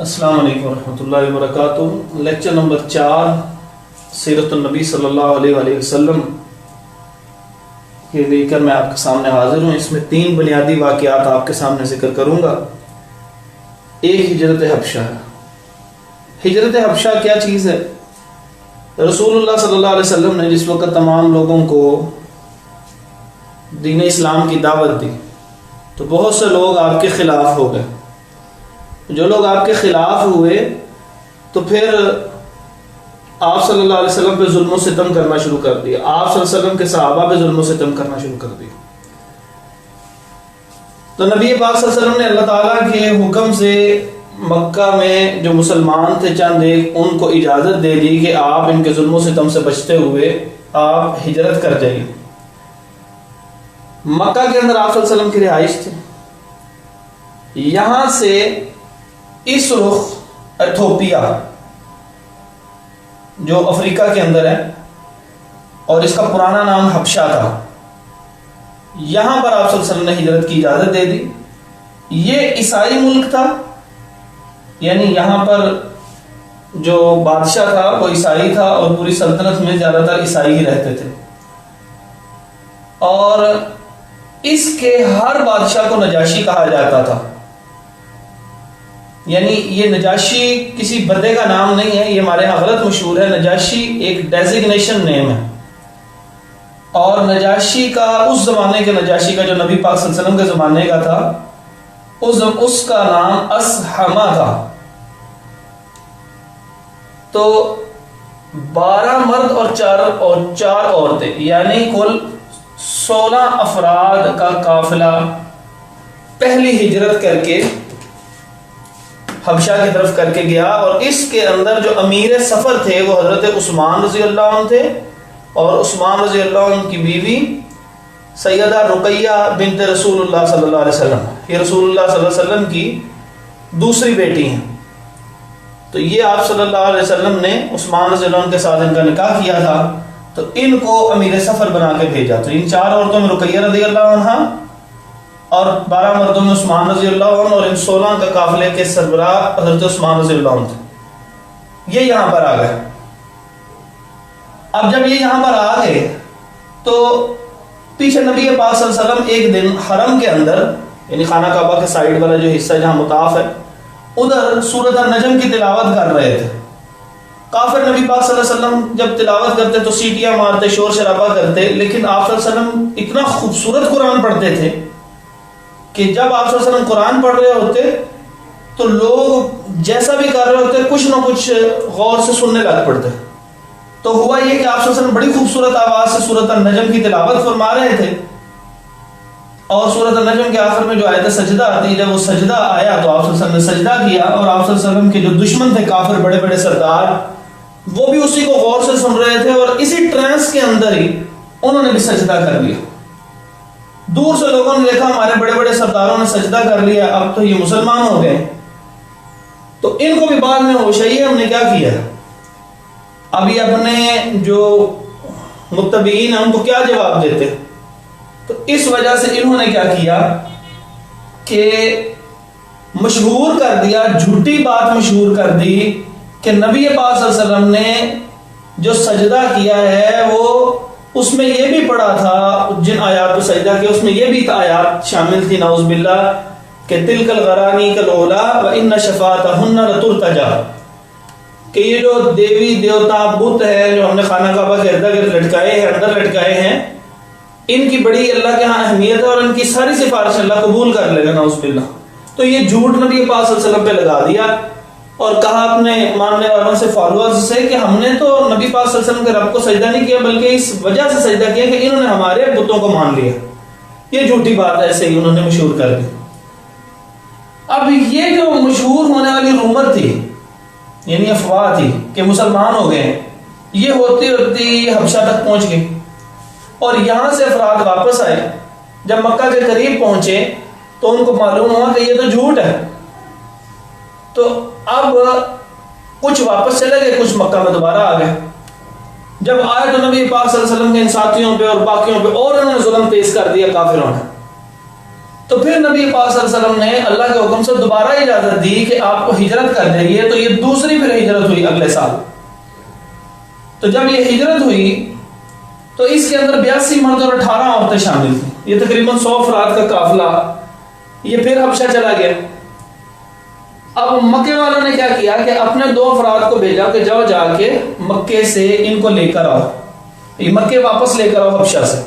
السلام علیکم ورحمۃ اللہ وبرکاتہ۔ لیکچر نمبر 4 سیرت النبی صلی اللہ علیہ وآلہ وسلم کے لے کر میں آپ کے سامنے حاضر ہوں۔ اس میں 3 بنیادی واقعات آپ کے سامنے ذکر کروں گا۔ ایک ہجرت حبشہ ہے۔ ہجرت حبشہ کیا چیز ہے؟ رسول اللہ صلی اللہ علیہ وسلم نے جس وقت تمام لوگوں کو دین اسلام کی دعوت دی تو بہت سے لوگ آپ کے خلاف ہو گئے۔ جو لوگ آپ کے خلاف ہوئے تو پھر آپ صلی اللہ علیہ وسلم پہ ظلم و ستم کرنا شروع کر دیا۔ آپ صلی اللہ علیہ وسلم کے صحابہ پہ ظلم و ستم کرنا شروع کر دیا۔ تو نبی پاک صلی اللہ علیہ وسلم نے اللہ تعالیٰ کے حکم سے مکہ میں جو مسلمان تھے چند ایک، ان کو اجازت دے دی کہ آپ ان کے ظلم و ستم سے بچتے ہوئے آپ ہجرت کر جائیے۔ مکہ کے اندر آپ صلی اللہ علیہ وسلم کی رہائش تھی۔ یہاں سے اس رخ ایتھوپیا جو افریقہ کے اندر ہے اور اس کا پرانا نام حبشہ تھا، یہاں پر آپ صلی اللہ علیہ وسلم نے ہجرت کی اجازت دے دی۔ یہ عیسائی ملک تھا، یعنی یہاں پر جو بادشاہ تھا وہ عیسائی تھا اور پوری سلطنت میں زیادہ تر عیسائی ہی رہتے تھے، اور اس کے ہر بادشاہ کو نجاشی کہا جاتا تھا۔ یعنی یہ نجاشی کسی بندے کا نام نہیں ہے، یہ ہمارے یہاں غلط مشہور ہے۔ نجاشی ایک ڈیزگنیشن نیم ہے، اور نجاشی کا اس زمانے کے نجاشی کا جو نبی پاک صلی اللہ علیہ وسلم کے زمانے کا تھا اس کا نام اسحمہ تھا۔ تو 12 مرد اور 4 عورتیں، یعنی کل 16 افراد کا قافلہ پہلی ہجرت کر کے حبشہ کی طرف کر کے گیا، اور اس کے اندر جو امیر سفر تھے وہ حضرت عثمان رضی اللہ عنہ تھے، اور عثمان رضی اللہ عنہ کی بیوی سیدہ رقیہ بنت رسول اللہ صلی اللہ علیہ وسلم، یہ رسول اللہ صلی اللہ علیہ وسلم کی دوسری بیٹی ہیں۔ تو یہ آپ صلی اللہ علیہ وسلم نے عثمان رضی اللہ عنہ کے ساتھ ان کا نکاح کیا تھا، تو ان کو امیر سفر بنا کے بھیجا۔ تو ان 4 عورتوں میں رقیہ رضی اللہ عنہ اور 12 مردوں میں عثمان رضی اللہ عنہ، اور ان 16 کا قافلے کے سربراہ حضرت عثمان رضی اللہ عنہ تھے۔ یہ یہاں پر آ گئے۔ اب جب یہ یہاں پر آ گئے تو پیچھے نبی پاک صلی اللہ علیہ وسلم ایک دن حرم کے اندر، یعنی خانہ کعبہ کے سائیڈ والا جو حصہ جہاں مطاف ہے، ادھر سورۃ النجم کی تلاوت کر رہے تھے۔ کافر نبی پاک صلی اللہ علیہ وسلم جب تلاوت کرتے تو سیٹیاں مارتے، شور شرابہ کرتے، لیکن آپ صلی اللہ علیہ وسلم اتنا خوبصورت قرآن پڑھتے تھے کہ جب آپ صلی اللہ علیہ وسلم قرآن پڑھ رہے ہوتے تو لوگ جیسا بھی کر رہے ہوتے کچھ نہ کچھ غور سے سننے لگ پڑتے۔ تو ہوا یہ کہ آپ صلی اللہ علیہ وسلم بڑی خوبصورت آواز سے سورۃ النجم کی تلاوت فرما رہے تھے، اور سورۃ النجم کے آخر میں جو آیت سجدہ آتی، جب وہ سجدہ آیا تو آپ صلی اللہ علیہ وسلم نے سجدہ کیا، اور آپ صلی اللہ علیہ وسلم کے جو دشمن تھے کافر بڑے بڑے سردار، وہ بھی اسی کو غور سے سن رہے تھے، اور اسی ٹرانس کے اندر ہی انہوں نے بھی سجدہ کر لیا۔ دور سے لوگوں نے دیکھا ہمارے بڑے بڑے سرداروں نے سجدہ کر لیا، اب تو یہ مسلمان ہو گئے۔ تو ان کو بھی بعد میں ہوش آئی ہے ہم نے کیا کیا۔ اب یہ اپنے جو متبعین ہیں ان کو کیا جواب دیتے؟ تو اس وجہ سے انہوں نے کیا کیا کہ مشہور کر دیا، جھوٹی بات مشہور کر دی کہ نبی پاک صلی اللہ علیہ وسلم نے جو سجدہ کیا ہے وہ اس میں یہ بھی پڑھا تھا، جن آیات کو سجدہ کیا اس میں یہ بھی آیات شامل تھی، نعوذ باللہ، کہ تلک الغرانی کالعلا وان شفاعتہن لترتجی، کہ یہ جو دیوی دیوتا بت ہے جو ہم نے خانہ کعبہ کے ارد گرد لٹکائے ہیں، اندر لٹکائے ہیں، ان کی بڑی اللہ کے ہاں اہمیت ہے، اور ان کی ساری سفارش اللہ قبول کر لے گا، نعوذ باللہ۔ تو یہ جھوٹ نبی پاک صلی اللہ علیہ وسلم پہ لگا دیا، اور کہا اپنے ماننے والوں سے، فالوورز سے، کہ ہم نے تو نبی پاک صلی اللہ علیہ وسلم کے رب کو سجدہ نہیں کیا، بلکہ اس وجہ سے سجدہ کیا کہ انہوں نے ہمارے بتوں کو مان لیا۔ یہ جھوٹی بات ایسے ہی انہوں نے مشہور کر دی۔ اب یہ جو مشہور ہونے والی رومر تھی، یعنی افواہ تھی کہ مسلمان ہو گئے، یہ ہوتی ہوتی حبشہ تک پہنچ گئی، اور یہاں سے افراد واپس آئے۔ جب مکہ کے قریب پہنچے تو ان کو معلوم ہوا کہ یہ تو جھوٹ ہے، تو اب کچھ واپس چلے گئے، کچھ مکہ میں دوبارہ آ گئے۔ جب آئے تو نبی پاک صلی اللہ علیہ وسلم کے ان ساتھیوں پہ اور باقیوں پہ اور انہوں نے ظلم تیز کر دیا کافروں نے۔ تو پھر نبی پاک صلی اللہ علیہ وسلم نے اللہ کے حکم سے دوبارہ اجازت دی کہ آپ کو ہجرت کر جائیے. تو یہ دوسری پھر ہجرت ہوئی اگلے سال. تو جب یہ ہجرت ہوئی تو اس کے اندر 82 مرد اور 18 عورتیں شامل تھیں. یہ تقریباً 100 افراد کا قافلہ یہ پھر حبشہ چلا گیا. اب مکے والوں نے کیا کیا کہ اپنے 2 افراد کو بھیجا کہ جاؤ جا کے مکے سے ان کو لے کر آؤ, یہ مکے واپس لے کر آؤ حبشہ سے.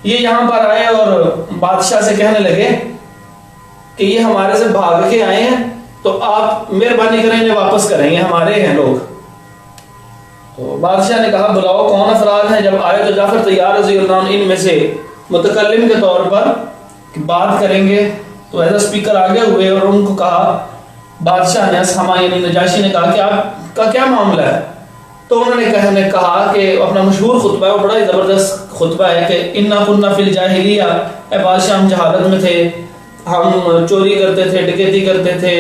یہ یہاں پر آئے اور بادشاہ سے کہنے لگے کہ یہ ہمارے سے بھاگ کے آئے ہیں, تو آپ مہربانی کریں انہیں واپس کریں, یہ ہمارے ہیں لوگ. تو بادشاہ نے کہا بلاؤ کون افراد ہیں. جب آئے تو جعفر طیار رضی اللہ عنہ ان میں سے متکلم کے طور پر بات کریں گے. تو ایز اے اسپیکر آگے ہوئے اور ان کو کہا, بادشاہ نے اسحما یعنی نجاشی نے کہا کہ آپ کا کیا معاملہ ہے. تو انہوں نے کہا کہ اپنا مشہور خطبہ ہے, وہ بڑا ہی زبردست خطبہ ہے کہ انا كنا فی الجاہلیہ, اے بادشاہ ہم جہالت میں تھے, ہم چوری کرتے تھے, ڈکیتی کرتے تھے,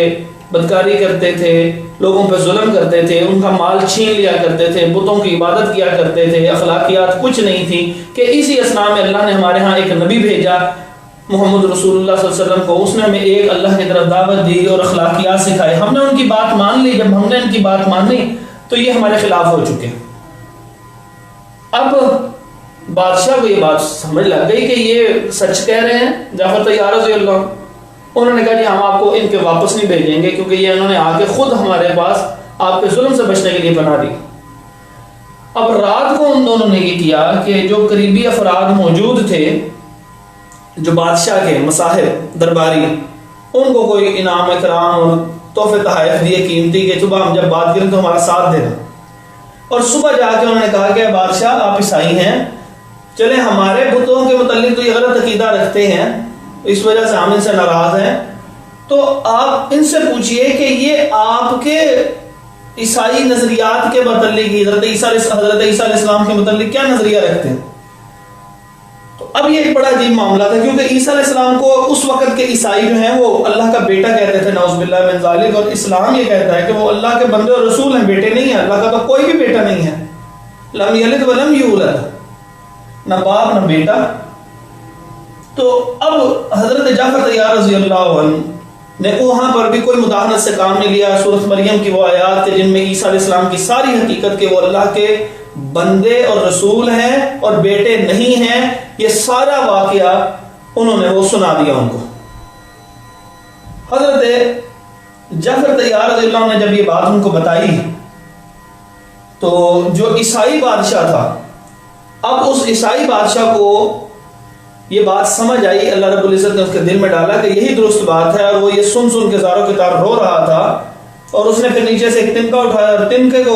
بدکاری کرتے تھے, لوگوں پہ ظلم کرتے تھے, ان کا مال چھین لیا کرتے تھے, بتوں کی عبادت کیا کرتے تھے, اخلاقیات کچھ نہیں تھی. کہ اسی اسنا میں اللہ نے ہمارے ہاں ایک نبی بھیجا محمد رسول اللہ صلی اللہ علیہ وسلم کو, اس نے ہمیں ایک اللہ کی طرف دعوت دی اور اخلاقیات سکھائے. ہم نے ان کی بات مان لی. جب ہم نے ان کی بات مان لی تو یہ ہمارے خلاف ہو چکے. اب بادشاہ کو یہ بات سمجھ لگ گئی کہ یہ سچ کہہ رہے ہیں جعفر طیار رضی اللہ عنہ. انہوں نے کہا جی ہم آپ کو ان کے واپس نہیں بھیجیں گے, کیونکہ یہ انہوں نے آ کے خود ہمارے پاس آپ کے ظلم سے بچنے کے لیے بنا دی. اب رات کو ان دونوں نے یہ کیا کہ جو قریبی افراد موجود تھے, جو بادشاہ کے مصاحب درباری, ان کو کوئی انعام اکرام اور تحفے تحائف دیے قیمتی کہ صبح ہم جب بات کریں تو ہمارا ساتھ دینا. اور صبح جا کے انہوں نے کہا کہ بادشاہ آپ عیسائی ہیں, چلیں ہمارے بتوں کے متعلق تو یہ غلط عقیدہ رکھتے ہیں, اس وجہ سے ہم ان سے ناراض ہیں, تو آپ ان سے پوچھئے کہ یہ آپ کے عیسائی نظریات کے متعلق حضرت عیسیٰ علیہ السلام کے متعلق کیا نظریہ رکھتے ہیں. تو اب یہ ایک بڑا عجیب معاملہ تھا, کیونکہ عیسیٰ علیہ السلام کو اس وقت کے عیسائی جو ہیں وہ اللہ کا بیٹا کہتے تھے, نعوذ باللہ من ذالک, اور اسلام یہ کہتا ہے کہ وہ اللہ کے بندے اور رسول ہیں, بیٹے نہیں ہیں. اللہ کا تو کوئی بھی بیٹا نہیں ہے, لم یلد ولم یولد, نہ باپ نہ بیٹا. تو اب حضرت جعفر طیار رضی اللہ عنہ نے وہاں پر بھی کوئی مداحنت سے کام نہیں لیا. سورۃ مریم کی وہ آیات جن میں عیسیٰ علیہ السلام کی ساری حقیقت کے وہ اللہ کے بندے اور رسول ہیں اور بیٹے نہیں ہیں, یہ سارا واقعہ انہوں نے وہ سنا دیا ان کو. حضرت جعفر طیار رضی اللہ عنہ نے جب یہ بات ان کو بتائی تو جو عیسائی بادشاہ تھا, اب اس عیسائی بادشاہ کو یہ بات سمجھ آئی, اللہ رب العزت نے اس کے دل میں ڈالا کہ یہی درست بات ہے, اور وہ یہ سن کے زاروں کے تار رو رہا تھا. اور اس نے پھر نیچے سے ایک تنکا اٹھایا اور تنکے کو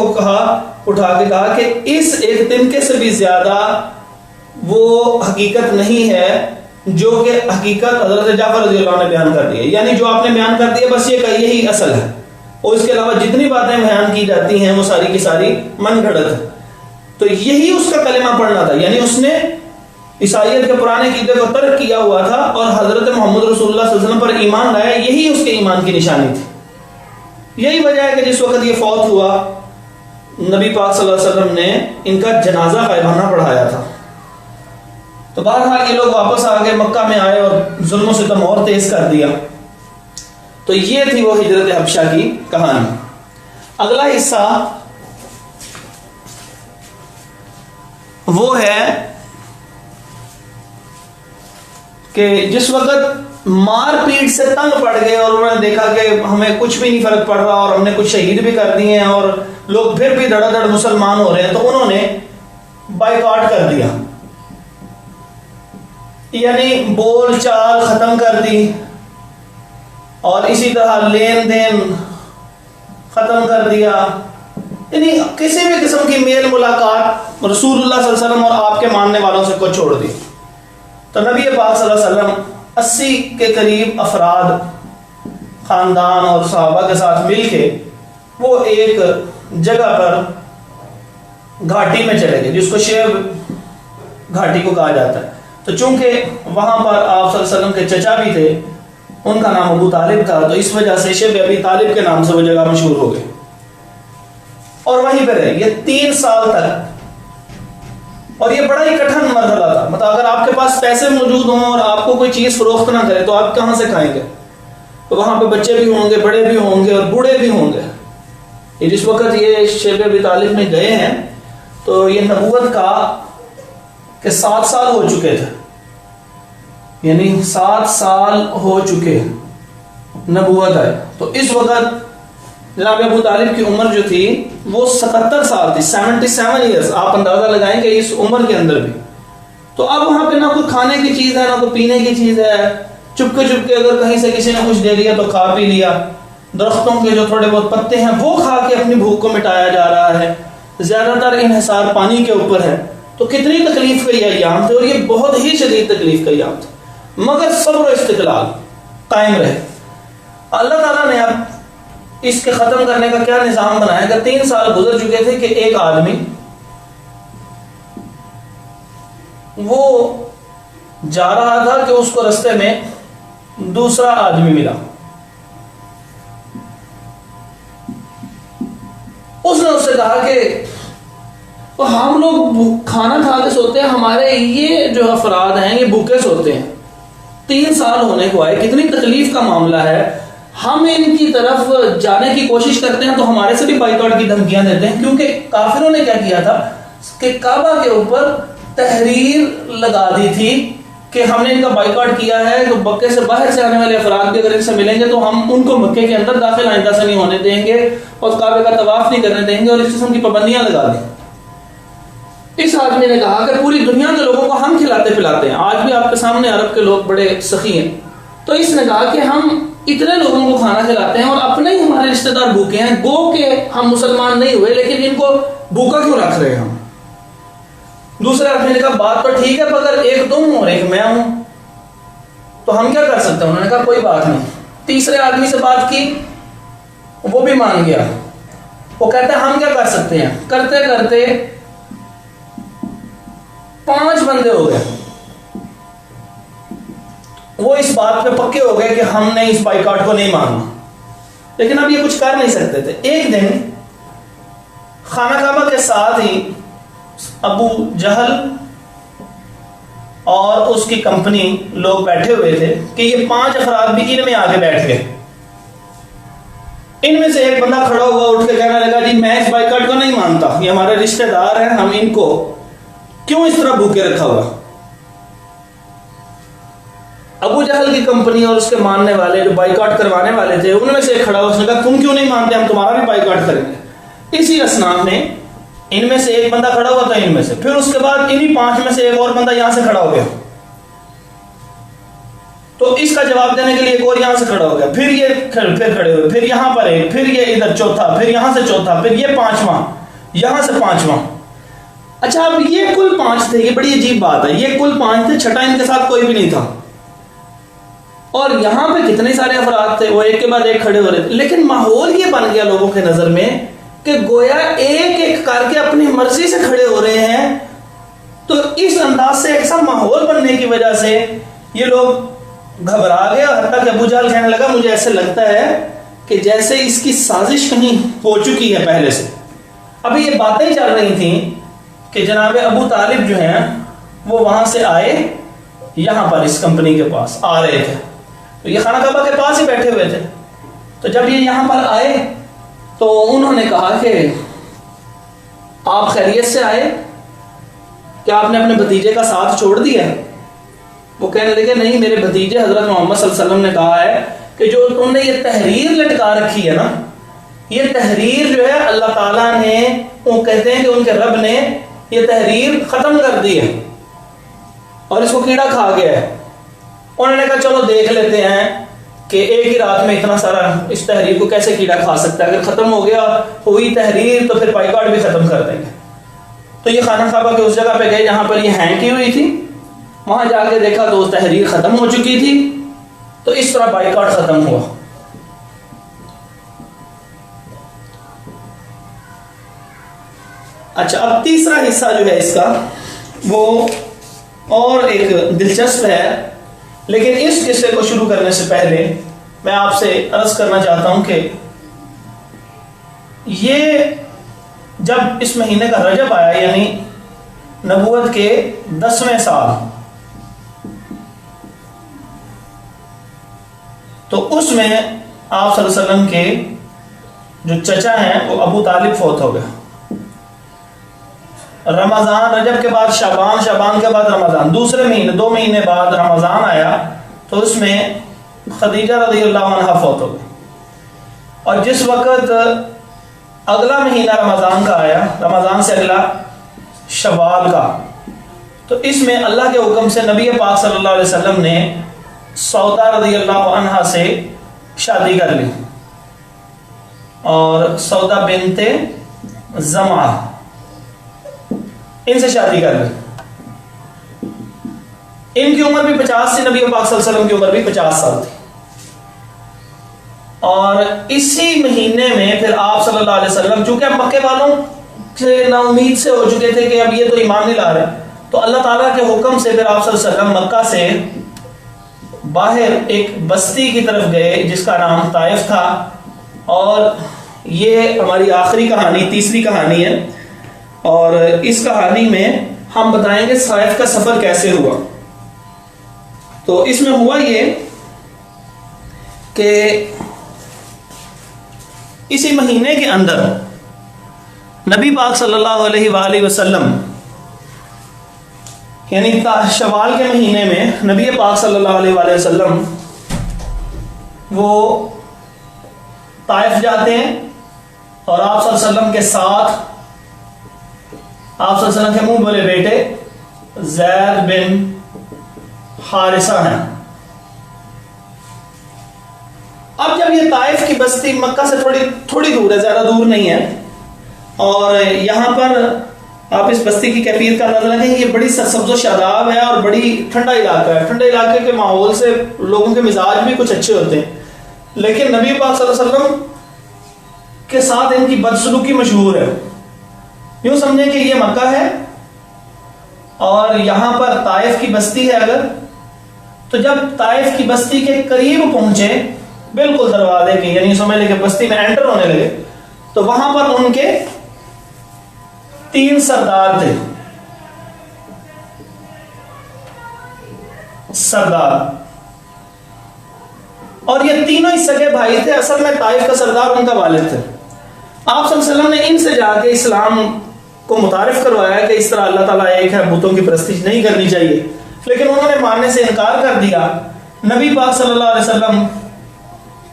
اٹھا کے کہا کہ اس ایک تنکے سے بھی زیادہ وہ حقیقت نہیں ہے جو کہ حقیقت حضرت جعفر رضی اللہ عنہ نے بیان کر دی ہے. یعنی جو آپ نے بیان کر دیا بس یہ کہ یہی اصل ہے, اور اس کے علاوہ جتنی باتیں بیان کی جاتی ہیں وہ ساری کی ساری من گھڑت ہے. تو یہی اس کا کلمہ پڑھنا تھا, یعنی اس نے عیسائیت کے پرانے عقیدے کو ترک کیا ہوا تھا اور حضرت محمد رسول اللہ صلی اللہ علیہ وسلم پر ایمان لایا. یہی اس کے ایمان کی نشانی تھی. یہی وجہ ہے کہ جس وقت یہ فوت ہوا نبی پاک صلی اللہ علیہ وسلم نے ان کا جنازہ غائبانہ پڑھایا تھا. تو بہرحال یہ لوگ واپس آ گئے, مکہ میں آئے اور ظلم و ستم اور تیز کر دیا. تو یہ تھی وہ ہجرت حبشہ کی کہانی. اگلا حصہ وہ ہے کہ جس وقت مار پیٹ سے تنگ پڑ گئے اور انہوں نے دیکھا کہ ہمیں کچھ بھی نہیں فرق پڑ رہا اور ہم نے کچھ شہید بھی کر دیے ہیں اور لوگ پھر بھی دھڑا دھڑ مسلمان ہو رہے ہیں, تو انہوں نے بائیکاٹ کر دیا, یعنی بول چال ختم کر دی اور اسی طرح لین دین ختم کر دیا. یعنی کسی بھی قسم کی میل ملاقات رسول اللہ صلی اللہ علیہ وسلم اور آپ کے ماننے والوں سے کو چھوڑ دی. تو نبی پاک صلی اللہ علیہ وسلم 80 کے قریب افراد خاندان اور صحابہ کے ساتھ مل کے وہ ایک جگہ پر گھاٹی میں چلے گئے جس کو شیب گھاٹی کو کہا جاتا ہے. تو چونکہ وہاں پر آپ صلی اللہ علیہ وسلم کے چچا بھی تھے, ان کا نام ابو طالب تھا, تو اس وجہ سے شیب ابی طالب کے نام سے وہ جگہ مشہور ہو گئی. اور وہیں پہ رہے یہ 3 سال تک. اور یہ بڑا ہی کٹھن مرحلہ تھا. مطلب اگر آپ کے پاس پیسے موجود ہوں اور آپ کو کوئی چیز فروخت نہ کرے تو آپ کہاں سے کھائیں گے؟ تو وہاں پہ بچے بھی ہوں گے، بڑے بھی ہوں گے اور بوڑھے بھی ہوں گے. یہ جس وقت یہ شیب ابی طالب میں گئے ہیں تو یہ نبوت کا کہ 7 سال ہو چکے تھے، یعنی 7 سال ہو چکے نبوت آئے. تو اس وقت جناب ابو طالب کی عمر جو تھی وہ 77 سال تھی، 77 ایئرس. آپ اندازہ لگائیں کہ اس عمر کے اندر بھی. تو اب وہاں پہ نہ کوئی کھانے کی چیز ہے نہ کوئی پینے کی چیز ہے. چپکے چپکے اگر کہیں سے کسی نے کچھ دے دیا تو کھا پی لیا. درختوں کے جو تھوڑے بہت پتے ہیں وہ کھا کے اپنی بھوک کو مٹایا جا رہا ہے. زیادہ تر انحصار پانی کے اوپر ہے. تو کتنی تکلیف کا یہ ایام تھے، اور یہ بہت ہی شدید تکلیف کا ایام تھا، مگر صبر و استقلال قائم رہے. اللہ تعالیٰ نے اب اس کے ختم کرنے کا کیا نظام بنایا کہ 3 سال گزر چکے تھے کہ ایک آدمی وہ جا رہا تھا کہ اس کو رستے میں دوسرا آدمی ملا. اس نے اس سے کہا کہ ہم لوگ کھانا کھا کے سوتے ہیں، ہمارے یہ جو افراد ہیں یہ بھوکے سوتے ہیں. 3 سال ہونے کو آئے، کتنی تکلیف کا معاملہ ہے. ہم ان کی طرف جانے کی کوشش کرتے ہیں تو ہمارے سے بھی بائیکاٹ کی دھمکیاں دیتے ہیں. کیونکہ کافروں نے کیا کیا تھا کہ کعبہ کے اوپر تحریر لگا دی تھی کہ ہم نے ان کا بائیکاٹ کیا ہے، تو مکے سے باہر سے آنے والے افراد بھی اگر ان سے ملیں گے تو ہم ان کو مکے کے اندر داخل آئندہ سے نہیں ہونے دیں گے اور کعبے کا طواف نہیں کرنے دیں گے، اور اس قسم کی پابندیاں لگا دیں. اس آدمی نے کہا کہ پوری دنیا کے لوگوں کو ہم کھلاتے پلاتے ہیں، آج بھی آپ کے سامنے عرب کے لوگ بڑے سخی ہیں. تو اس نے کہا کہ ہم اتنے لوگوں کو کھانا کھلاتے ہیں اور اپنے ہی ہمارے رشتہ دار بھوکے ہیں، گو کہ ہم مسلمان نہیں ہوئے لیکن ان کو بھوکا کیوں رکھ رہے ہیں ہم. دوسرے آدمی نے کہا بات تو ٹھیک ہے مگر ایک تم اور ایک میں ہوں، تو ہم کیا کر سکتے ہیں؟ انہوں نے کہا کوئی بات نہیں. تیسرے آدمی سے بات کی، وہ بھی مان گیا. وہ کہتا ہے ہم کیا کر سکتے ہیں. کرتے کرتے 5 بندے ہو گئے. وہ اس بات پہ پکے ہو گئے کہ ہم نے اس بائیکاٹ کو نہیں ماننا، لیکن اب یہ کچھ کر نہیں سکتے تھے. ایک دن خانہ کعبہ کے ساتھ ہی ابو جہل اور اس کی کمپنی لوگ بیٹھے ہوئے تھے کہ یہ 5 افراد بھی ان میں آگے بیٹھ گئے. ان میں سے ایک بندہ کھڑا ہوا، اٹھ کے کہنے لگا جی میں اس بائیکاٹ کو نہیں مانتا، یہ ہمارے رشتہ دار ہیں، ہم ان کو کیوں اس طرح بھوکے رکھا ہوا. ابو جہل کی کمپنی اور اس کے ماننے والے جو بائیکاٹ کروانے والے تھے ان میں سے ایک کھڑا ہوا، اس نے کہا تم کیوں نہیں مانتے، ہم تمہارا بھی بائیکاٹ کریں گے. اسی اسنان میں ان میں سے ایک بندہ کھڑا ہوا تھا ان میں سے، پھر اس کے بعد انہی 5 میں سے ایک اور بندہ یہاں سے کھڑا ہو گیا، تو اس کا جواب دینے کے لیے ایک اور یہاں سے کھڑا ہو گیا، پھر یہ پھر کھڑے ہوئے، پھر یہاں پر ایک، پھر یہ ادھر چوتھا، پھر یہاں سے چوتھا، پھر یہ 5واں، یہاں سے 5واں. اچھا اب یہ کل 5 تھے. یہ بڑی عجیب بات ہے، یہ کل 5 تھے، چھٹا ان کے ساتھ کوئی بھی نہیں تھا. اور یہاں پہ کتنے سارے افراد تھے، وہ ایک کے بعد ایک کھڑے ہو رہے تھے. لیکن ماحول یہ بن گیا لوگوں کے نظر میں کہ گویا ایک ایک کر کے اپنی مرضی سے کھڑے ہو رہے ہیں. تو اس انداز سے ایسا ماحول بننے کی وجہ سے یہ لوگ گھبرا گئے، اور حتیٰ کہ ابو جہل کہنے لگا مجھے ایسے لگتا ہے کہ جیسے اس کی سازش کہیں ہو چکی ہے پہلے سے. ابھی یہ باتیں چل رہی تھیں کہ جناب ابو طالب جو ہیں وہ وہاں سے آئے، یہاں پر اس کمپنی کے پاس آ رہے تھے. تو یہ خانہ کعبہ کے پاس ہی بیٹھے ہوئے تھے. تو جب یہ یہاں پر آئے تو انہوں نے کہا کہ آپ خیریت سے آئے، کیا آپ نے اپنے بھتیجے کا ساتھ چھوڑ دیا؟ وہ کہنے لگے نہیں، میرے بھتیجے حضرت محمد صلی اللہ علیہ وسلم نے کہا ہے کہ جو تم نے یہ تحریر لٹکا رکھی ہے نا، یہ تحریر جو ہے اللہ تعالیٰ نے، وہ کہتے ہیں کہ ان کے رب نے یہ تحریر ختم کر دی ہے اور اس کو کیڑا کھا گیا ہے. انہوں نے کہا چلو دیکھ لیتے ہیں کہ ایک ہی رات میں اتنا سارا اس تحریر کو کیسے کیڑا کھا سکتا ہے. اگر ختم ہو گیا ہوئی تحریر تو پھر بائیکاٹ بھی ختم کر دیں گے. تو یہ خانہ کعبہ کے اس جگہ پہ گئے جہاں پر یہ ہینگ کی ہوئی تھی، وہاں جا کے دیکھا تو تحریر ختم ہو چکی تھی. تو اس طرح بائیکاٹ ختم ہوا. اچھا اب تیسرا حصہ جو ہے اس کا وہ اور ایک دلچسپ ہے، لیکن اس قصے کو شروع کرنے سے پہلے میں آپ سے عرض کرنا چاہتا ہوں کہ یہ جب اس مہینے کا رجب آیا، یعنی نبوت کے 10ویں سال، تو اس میں آپ صلی اللہ علیہ وسلم کے جو چچا ہیں وہ ابو طالب فوت ہو گئے۔ رمضان، رجب کے بعد شعبان، شعبان کے بعد رمضان، دوسرے مہینے 2 مہینے بعد رمضان آیا تو اس میں خدیجہ رضی اللہ عنہ فوت ہو گئی۔ اور جس وقت اگلا مہینہ رمضان کا آیا، رمضان سے اگلا شوال کا، تو اس میں اللہ کے حکم سے نبی پاک صلی اللہ علیہ وسلم نے سودا رضی اللہ عنہ سے شادی کر لی، اور سودا بنت زمعہ ان سے شادی کر لی۔ ان کی عمر بھی 50 تھی، نبی پاک صلی اللہ علیہ وسلم کی عمر بھی 50 سال تھی۔ اور اسی مہینے میں پھر آپ صلی اللہ علیہ وسلم، چونکہ اب مکے والوں سے نا امید سے ہو چکے تھے کہ اب یہ تو ایمان نہیں لا رہے، تو اللہ تعالیٰ کے حکم سے پھر آپ صلی اللہ علیہ وسلم مکہ سے باہر ایک بستی کی طرف گئے جس کا نام طائف تھا۔ اور یہ ہماری آخری کہانی، تیسری کہانی ہے، اور اس کہانی میں ہم بتائیں گے طائف کا سفر کیسے ہوا۔ تو اس میں ہوا یہ کہ اسی مہینے کے اندر نبی پاک صلی اللہ علیہ وآلہ وسلم، یعنی شوال کے مہینے میں نبی پاک صلی اللہ علیہ وآلہ وسلم وہ طائف جاتے ہیں، اور آپ صلی اللہ علیہ وسلم کے ساتھ آپ صلی اللہ علیہ وسلم کے منہ بولے بیٹے زید بن حارثہ ہیں۔ اب جب یہ طائف کی بستی مکہ سے تھوڑی دور ہے، زیادہ دور نہیں ہے، اور یہاں پر آپ اس بستی کی کیفیت کا اندازہ لگائیں، یہ بڑی سبز و شاداب ہے اور بڑی ٹھنڈا علاقہ ہے۔ ٹھنڈے علاقے کے ماحول سے لوگوں کے مزاج بھی کچھ اچھے ہوتے ہیں، لیکن نبی پاک صلی اللہ علیہ وسلم کے ساتھ ان کی بدسلوکی مشہور ہے۔ یوں سمجھیں کہ یہ مکہ ہے اور یہاں پر طائف کی بستی ہے اگر، تو جب طائف کی بستی کے قریب پہنچے، بالکل دروازے کے، یعنی سمجھ لیں کہ بستی میں انٹر ہونے لگے، تو وہاں پر ان کے 3 سردار تھے، سردار، اور یہ تینوں ہی سگے بھائی تھے۔ اصل میں طائف کا سردار ان کا والد تھے۔ آپ صلی اللہ علیہ وسلم نے ان سے جا کے اسلام کو متعارف کروایا کہ اس طرح اللہ تعالیٰ ایک ہے، بتوں کی پرستش نہیں کرنی چاہیے، لیکن انہوں نے ماننے سے انکار کر دیا۔ نبی پاک صلی اللہ علیہ وسلم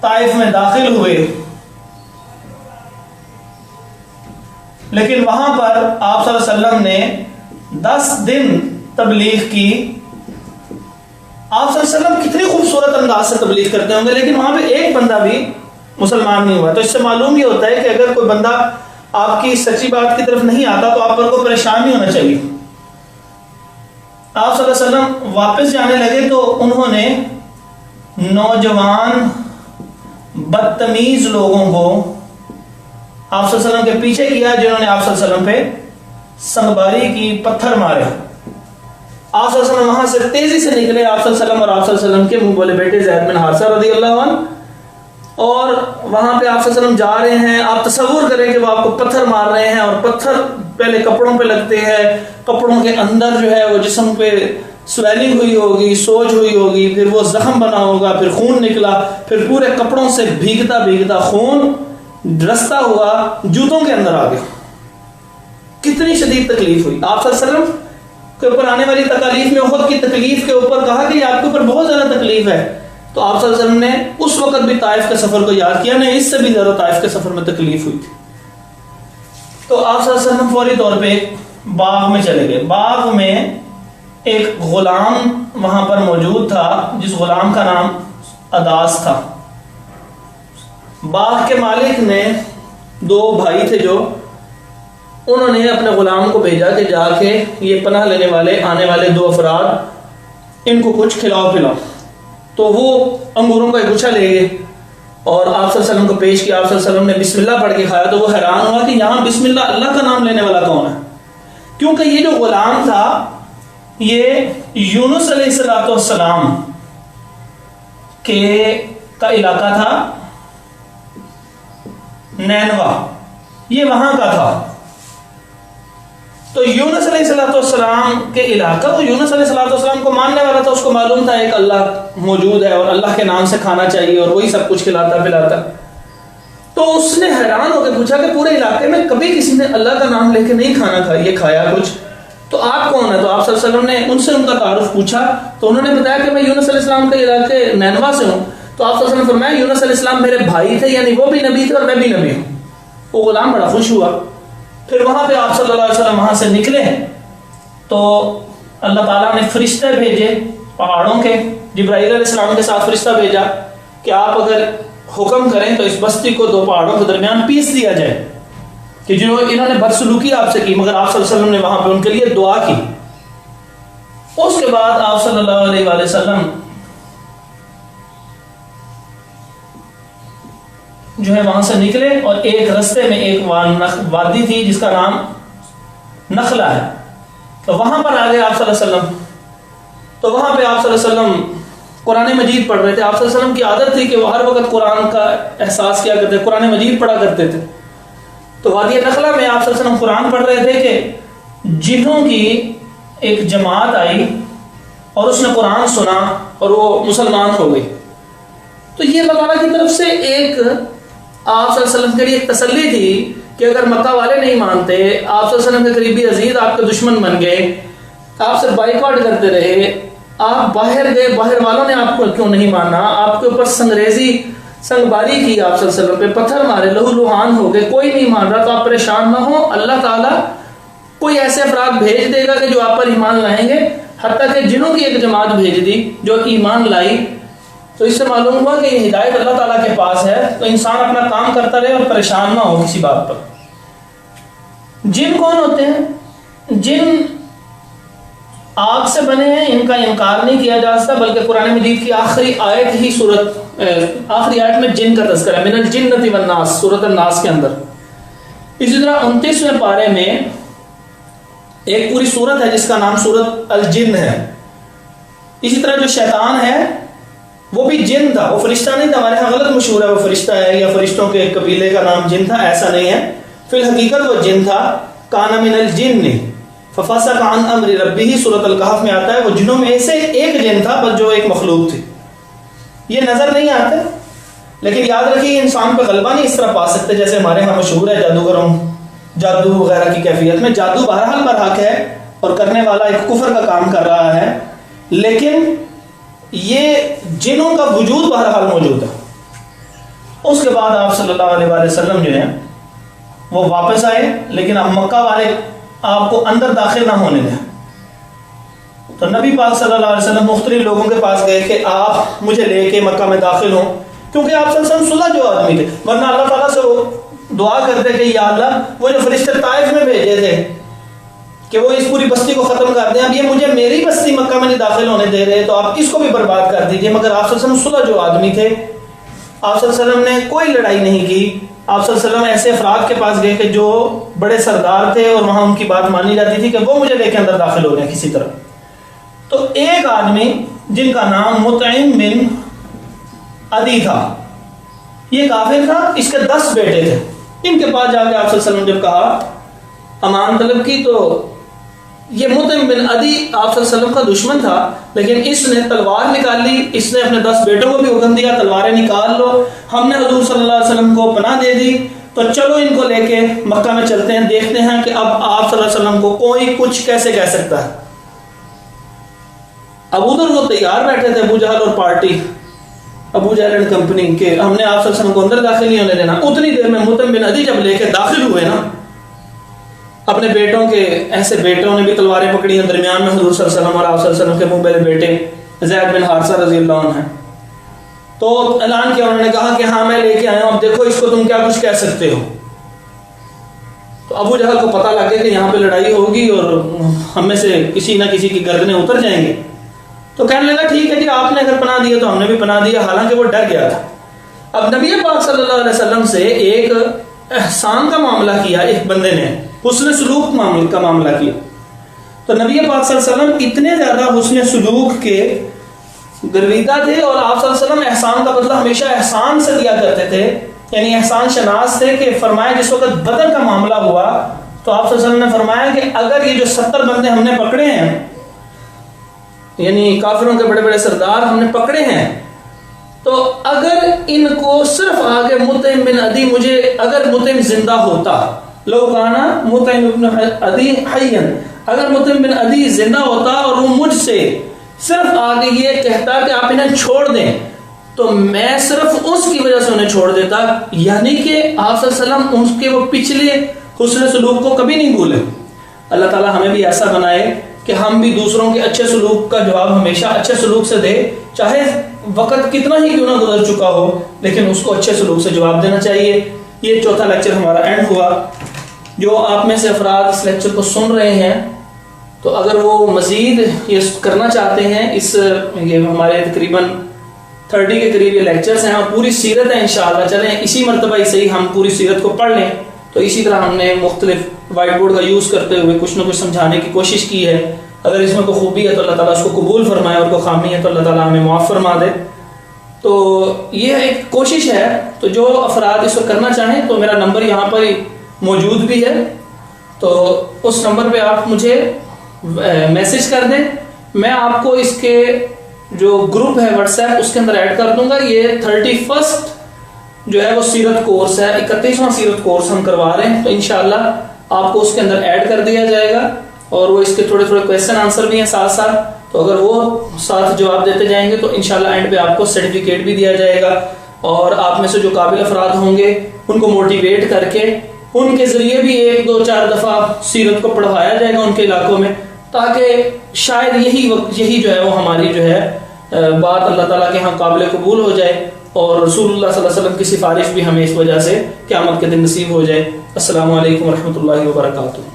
طائف میں داخل ہوئے، لیکن وہاں پر آپ صلی اللہ علیہ وسلم نے 10 دن تبلیغ کی۔ آپ صلی اللہ علیہ وسلم کتنی خوبصورت انداز سے تبلیغ کرتے ہوں گے، لیکن وہاں پہ ایک بندہ بھی مسلمان نہیں ہوا۔ تو اس سے معلوم یہ ہوتا ہے کہ اگر کوئی بندہ آپ کی سچی بات کی طرف نہیں آتا تو آپ پر کوئی پریشان نہیں ہونا چاہیے۔ آپ صلی اللہ علیہ وسلم واپس جانے لگے تو انہوں نے نوجوان بدتمیز لوگوں کو آپ صلی اللہ علیہ وسلم کے پیچھے کیا، جنہوں نے آپ صلی اللہ علیہ وسلم پہ سنگباری کی، پتھر مارے۔ آپ صلی اللہ علیہ وسلم وہاں سے تیزی سے نکلے، آپ صلی اللہ علیہ وسلم اور آپ صلی اللہ علیہ وسلم کے منہ بولے بیٹے زید بن حارثہ رضی اللہ عنہ، اور وہاں پہ آپ صلی اللہ علیہ وسلم جا رہے ہیں۔ آپ تصور کریں کہ وہ آپ کو پتھر مار رہے ہیں، اور پتھر پہلے کپڑوں پہ لگتے ہیں، کپڑوں کے اندر جو ہے وہ جسم پہ سویلنگ ہوئی ہوگی، سوج ہوئی ہوگی، پھر وہ زخم بنا ہوگا، پھر خون نکلا، پھر پورے کپڑوں سے بھیگتا بھیگتا خون رستہ ہوا جوتوں کے اندر آ گیا۔ کتنی شدید تکلیف ہوئی۔ آپ صلی اللہ علیہ وسلم کے اوپر آنے والی تکالیف میں احد کی تکلیف کے اوپر کہا کہ یہ آپ کے اوپر بہت زیادہ تکلیف ہے، تو آپ صلی اللہ علیہ وسلم نے اس وقت بھی طائف کے سفر کو یاد کیا، نہیں اس سے بھی زیادہ طائف کے سفر میں تکلیف ہوئی تھی۔ تو آپ صلی اللہ علیہ وسلم فوری طور پہ باغ میں چلے گئے۔ باغ میں ایک غلام وہاں پر موجود تھا جس غلام کا نام اداس تھا۔ باغ کے مالک نے 2 بھائی تھے جو، انہوں نے اپنے غلام کو بھیجا کہ جا کے یہ پناہ لینے والے آنے والے 2 افراد ان کو کچھ کھلاؤ پلاؤ۔ تو وہ انگوروں کا ایک گچھا لے گئے اور آپ صلی اللہ علیہ وسلم کو پیش کیا۔ آپ صلی اللہ علیہ وسلم نے بسم اللہ پڑھ کے کھایا تو وہ حیران ہوا کہ یہاں بسم اللہ اللہ کا نام لینے والا کون ہے، کیونکہ یہ جو غلام تھا یہ یونس علیہ السلام کا علاقہ تھا نینوا، یہ وہاں کا تھا۔ تو یونس علیہ السلام کے علاقہ، تو یونس علیہ السلام کو ماننے والا تھا، اس کو معلوم تھا ایک اللہ موجود ہے اور اللہ کے نام سے کھانا چاہیے اور وہی سب کچھ کھلاتا پلاتا. تو اس نے حیران ہو کے پوچھا کہ پورے علاقے میں کبھی کسی نے اللہ کا نام لے کے نہیں کھانا یہ کھایا کچھ، تو آپ کون ہیں؟ تو آپ صلی اللہ علیہ وسلم نے ان سے ان کا تعارف پوچھا، تو انہوں نے بتایا کہ میں یونس علیہ السلام کے علاقے نینوا سے ہوں. تو آپ صلی اللہ علیہ وسلم نے فرمایا یونس علیہ السلام میرے بھائی تھے، یعنی وہ بھی نبی تھے اور میں بھی نبی ہوں. وہ غلام بڑا خوش ہوا. پھر وہاں پہ آپ صلی اللہ علیہ وسلم وہاں سے نکلے تو اللہ تعالیٰ نے فرشتے بھیجے پہاڑوں کے، جبرائیل علیہ السلام کے ساتھ فرشتہ بھیجا کہ آپ اگر حکم کریں تو اس بستی کو دو پہاڑوں کے درمیان پیس دیا جائے، کہ جو انہوں نے بدسلوکی آپ سے کی، مگر آپ صلی اللہ علیہ وسلم نے وہاں پہ ان کے لیے دعا کی. اس کے بعد آپ صلی اللہ علیہ وآلہ وسلم جو ہے وہاں سے نکلے اور ایک رستے میں ایک وادی تھی جس کا نام نخلہ ہے، تو وہاں پر آ گئے آپ صلی اللہ علیہ وسلم. تو وہاں پہ آپ صلی اللہ علیہ وسلم قرآن مجید پڑھ رہے تھے. آپ صلی اللہ علیہ وسلم کی عادت تھی کہ وہ ہر وقت قرآن کا احساس کیا کرتے، قرآن مجید پڑھا کرتے تھے. تو وادی نخلہ میں آپ صلی اللہ علیہ وسلم قرآن پڑھ رہے تھے کہ جنوں کی ایک جماعت آئی اور اس نے قرآن سنا اور وہ مسلمان ہو گئی. تو یہ اللہ تعالیٰ کی طرف سے ایک آپ صلی اللہ علیہ وسلم کے لیے ایک تسلی تھی کہ اگر مکہ والے نہیں مانتے، آپ صلی اللہ علیہ وسلم کے قریبی عزیز آپ کے دشمن بن گئے، آپ سے بائیکاٹ کرتے رہے، آپ باہر گئے، باہر والوں نے آپ کو کیوں نہیں مانا، آپ کے اوپر سنگ باری کی، آپ صلی اللہ علیہ وسلم پہ پتھر مارے، لہو لہان ہو گئے، کوئی نہیں مان رہا، تو آپ پریشان نہ ہو، اللہ تعالیٰ کوئی ایسے افراد بھیج دے گا کہ جو آپ پر ایمان لائیں گے. حتیٰ کہ جنوں کی ایک جماعت بھیج دی جو ایمان لائی. تو اس سے معلوم ہوا کہ یہ ہدایت اللہ تعالیٰ کے پاس ہے، تو انسان اپنا کام کرتا رہے اور پریشان نہ ہو کسی بات پر. جن کون ہوتے ہیں؟ جن آگ سے بنے ہیں، ان کا انکار نہیں کیا جا سکتا، بلکہ قرآن مجید کی آخری آیت آخری آیت میں جن کا تذکرہ ہے، من الجنۃ والناس، سورۃ الناس کے اندر. اسی طرح 29ویں پارے میں ایک پوری سورت ہے جس کا نام سورۃ الجن ہے. اسی طرح جو شیطان ہے وہ بھی جن تھا، وہ فرشتہ نہیں تھا. ہمارے یہاں غلط مشہور ہے وہ فرشتہ ہے یا فرشتوں کے قبیلے کا نام جن تھا، ایسا نہیں ہے. فی الحقیقت وہ جن تھا. کان من الجن ففسق عن امر ربہ، سورۃ الکہف میں آتا ہے وہ جنوں میں سے ایک جن تھا بس جو ایک مخلوق تھی. یہ نظر نہیں آتے لیکن یاد رکھیے انسان پہ غلبہ نہیں اس طرح پا سکتے جیسے ہمارے ہاں مشہور ہے جادوگروں، جادو وغیرہ کی کیفیت میں. جادو بہرحال برحق ہے اور کرنے والا ایک کفر کا کام کر رہا ہے، لیکن یہ جنوں کا وجود بہرحال موجود ہے. اس کے بعد آپ صلی اللہ علیہ وآلہ وسلم جو ہیں وہ واپس آئے، لیکن اب مکہ والے آپ کو اندر داخل نہ ہونے دیں. تو نبی پاک صلی اللہ علیہ وسلم مختلف لوگوں کے پاس گئے کہ آپ مجھے لے کے مکہ میں داخل ہوں، کیونکہ آپ صلی اللہ علیہ وسلم صلح جو آدمی تھے، ورنہ اللہ تعالیٰ سے دعا کرتے کہ یا اللہ وہ جو فرشتے طائف میں بھیجے تھے کہ وہ اس پوری بستی کو ختم کر دیں، اب یہ مجھے میری بستی مکہ میں نہیں داخل ہونے دے رہے، تو آپ اس کو بھی برباد کر دیجئے. مگر آپ صلی اللہ علیہ وسلم صلح جو آدمی تھے، آپ صلی اللہ علیہ وسلم نے کوئی لڑائی نہیں کی. آپ صلی اللہ علیہ وسلم ایسے افراد کے پاس گئے کہ جو بڑے سردار تھے اور وہاں ان کی بات مانی جاتی تھی کہ وہ مجھے لے کے اندر داخل ہو جائیں کسی طرح. تو ایک آدمی جن کا نام مطعم بن عدی تھا، یہ کافر تھا، اس کے 10 بیٹے تھے. ان کے پاس جا کے آپ صلی اللہ علیہ وسلم جب کہا امان طلب کی، تو یہ مطعم بن عدی آپ صلی اللہ علیہ وسلم کا دشمن تھا، لیکن اس نے تلوار نکال لی. اس نے اپنے 10 بیٹوں کو بھی حکم دیا تلواریں نکال لو، ہم نے حضور صلی اللہ علیہ وسلم کو پناہ دے دی، تو چلو ان کو لے کے مکہ میں چلتے ہیں، دیکھتے ہیں کہ اب آپ صلی اللہ علیہ وسلم کو کوئی کچھ کیسے کہہ سکتا ہے. اب ادھر وہ تیار بیٹھے تھے ابو جہل اور party, Abu Jahl and company کے، ہم نے آپ صلی اللہ علیہ وسلم کو اندر داخل نہیں ہونے دینا. اتنی دیر میں مطعم بن عدی جب لے کے داخل ہوئے نا، اپنے بیٹوں کے ایسے بیٹوں نے بھی تلواریں پکڑی ہیں، درمیان میں حضور صلی اللہ علیہ وسلم اور آپ صلی اللہ علیہ وسلم کے منہ پہلے بیٹے زید بن حارثہ رضی اللہ عنہ ہیں. تو اعلان کیا، انہوں نے کہا کہ ہاں میں لے کے آیا ہوں، اب دیکھو اس کو تم کیا کچھ کہہ سکتے ہو. تو ابو جہل کو پتہ لگ گیا کہ یہاں پہ لڑائی ہوگی اور ہم میں سے کسی نہ کسی کی گردنیں اتر جائیں گے. تو کہنے لگا ٹھیک ہے جی، آپ نے اگر پناہ دیا تو ہم نے بھی پناہ دیا، حالانکہ وہ ڈر گیا تھا. اب نبی پاک صلی اللہ علیہ وسلم سے ایک احسان کا معاملہ کیا ایک بندے نے، حسن سلوک کا معاملہ کیا. تو نبی پاک صلی اللہ علیہ وسلم اتنے زیادہ حسن سلوک کے گرویدہ تھے، اور آپ صلی اللہ علیہ وسلم احسان کا بدلہ ہمیشہ احسان سے دیا کرتے تھے، یعنی احسان شناس تھے. کہ فرمایا جس وقت بدر کا معاملہ ہوا تو آپ صلی اللہ علیہ وسلم نے فرمایا کہ اگر یہ جو 70 بندے ہم نے پکڑے ہیں، یعنی کافروں کے بڑے بڑے سردار ہم نے پکڑے ہیں، تو اگر ان کو صرف آگے مطعم بن عدی، مجھے اگر مطعم زندہ ہوتا، لو کانا مطعم بن عدی حیًا، اگر مطعم بن عدی زندہ ہوتا اور وہ مجھ سے صرف آگے یہ کہتا کہ آپ انہیں چھوڑ دیں، تو میں صرف اس کی وجہ سے انہیں چھوڑ دیتا. یعنی کہ آپ صلی اللہ علیہ وسلم ان کے وہ پچھلے حسن سلوک کو کبھی نہیں بھولے. اللہ تعالیٰ ہمیں بھی ایسا بنائے کہ ہم بھی دوسروں کے اچھے سلوک کا جواب ہمیشہ اچھے سلوک سے دے، چاہے وقت کتنا ہی کیوں نہ گزر چکا ہو، لیکن اس کو اچھے سلوک سے جواب دینا چاہیے. یہ چوتھا لیکچر ہمارا اینڈ ہوا. جو آپ میں سے افراد اس لیکچر کو سن رہے ہیں، تو اگر وہ مزید یہ کرنا چاہتے ہیں، یہ ہمارے تقریباً 30 کے قریب یہ لیکچرز ہیں اور پوری سیرت ہے انشاءاللہ. چلیں اسی مرتبہ ہی صحیح ہم پوری سیرت کو پڑھ لیں. تو اسی طرح ہم نے مختلف وائٹ بورڈ کا یوز کرتے ہوئے کچھ نہ کچھ سمجھانے کی کوشش کی ہے. اگر اس میں کوئی خوبی ہے تو اللہ تعالیٰ اس کو قبول فرمائے، اور کوئی خامی ہے تو اللہ تعالیٰ ہمیں معاف فرما دے. تو یہ ایک کوشش ہے. تو جو افراد اس کو کرنا چاہیں تو میرا نمبر یہاں پر موجود بھی ہے، تو اس نمبر پہ آپ مجھے میسج کر دیں. میں آپ کو اس کے جو گروپ ہے واٹس ایپ اس کے اندر ایڈ کر دوں گا. یہ 31 جو ہے وہ سیرت کورس ہے، 31واں سیرت کورس ہم کروا رہے ہیں. تو انشاءاللہ آپ کو اس کے اندر ایڈ کر دیا جائے گا، اور وہ اس کے تھوڑے تھوڑے کویسچن آنسر بھی ہیں ساتھ ساتھ. تو اگر وہ ساتھ جواب دیتے جائیں گے تو انشاءاللہ اینڈ پہ آپ کو سرٹیفکیٹ بھی دیا جائے گا. اور آپ میں سے جو قابل افراد ہوں گے ان کو موٹیویٹ کر کے ان کے ذریعے بھی 1 2 4 دفعہ سیرت کو پڑھوایا جائے گا ان کے علاقوں میں، تاکہ شاید یہی جو ہے وہ ہماری جو ہے بات اللہ تعالیٰ کے ہاں قابل قبول ہو جائے، اور رسول اللہ صلی اللہ علیہ وسلم کی سفارش بھی ہمیں اس وجہ سے قیامت کے دن نصیب ہو جائے. السلام علیکم ورحمۃ اللہ وبرکاتہ.